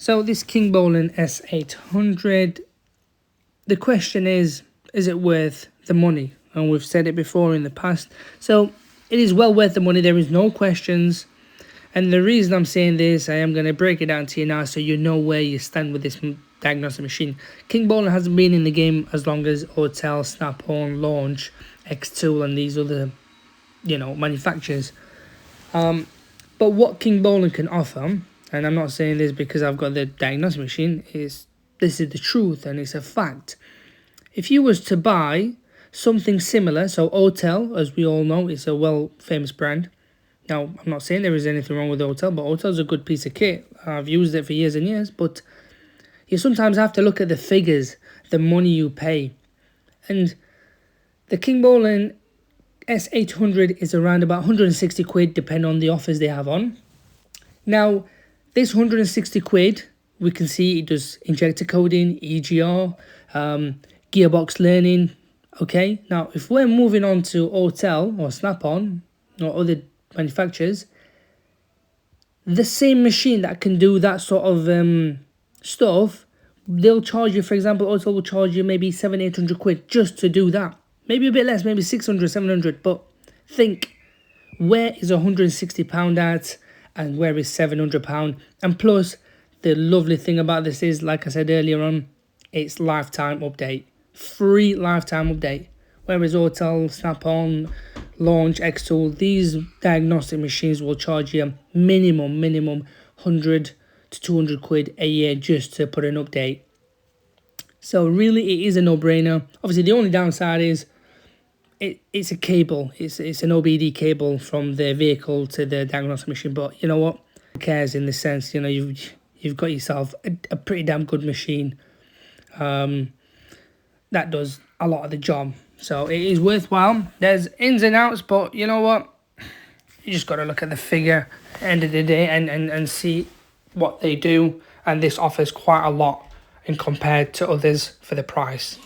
So this Kingbolen S800, the question is it worth the money? And we've said it before in the past. So it is well worth the money. There is no questions. And the reason I'm saying this, I am going to break it down to you now so you know where you stand with this diagnostic machine. Kingbolen hasn't been in the game as long as Autel, Snap-on, Launch, X-Tool and these other, manufacturers. But what Kingbolen can offer, and I'm not saying this because I've got the diagnostic machine, this is the truth and it's a fact. If you was to buy something similar, so Autel, as we all know, is a famous brand. Now, I'm not saying there is anything wrong with Autel, but Autel's a good piece of kit. I've used it for years and years, but you sometimes have to look at the figures, the money you pay. And the Kingbolen S800 is around about 160 quid, depending on the offers they have on. Now, this 160 quid, we can see it does injector coding, EGR, gearbox learning. Okay, now if we're moving on to Autel or Snap-on or other manufacturers, the same machine that can do that sort of stuff, they'll charge you, for example, Autel will charge you maybe 700-800 quid just to do that. Maybe a bit less, maybe 600, 700, but think, where is £160 at and where is £700? And plus, the lovely thing about this is, like I said earlier on, it's lifetime update. Free lifetime update. Whereas Autel, Snap-on, Launch, X-Tool, these diagnostic machines will charge you minimum 100 to 200 quid a year just to put an update. So really it is a no-brainer. Obviously the only downside is it's a cable. It's an OBD cable from the vehicle to the diagnostic machine. But you know what? Who cares in the sense, you've got yourself a pretty damn good machine that does a lot of the job. So it is worthwhile. There's ins and outs, but you know what? You just got to look at the figure at the end of the day and see what they do. And this offers quite a lot in compared to others for the price.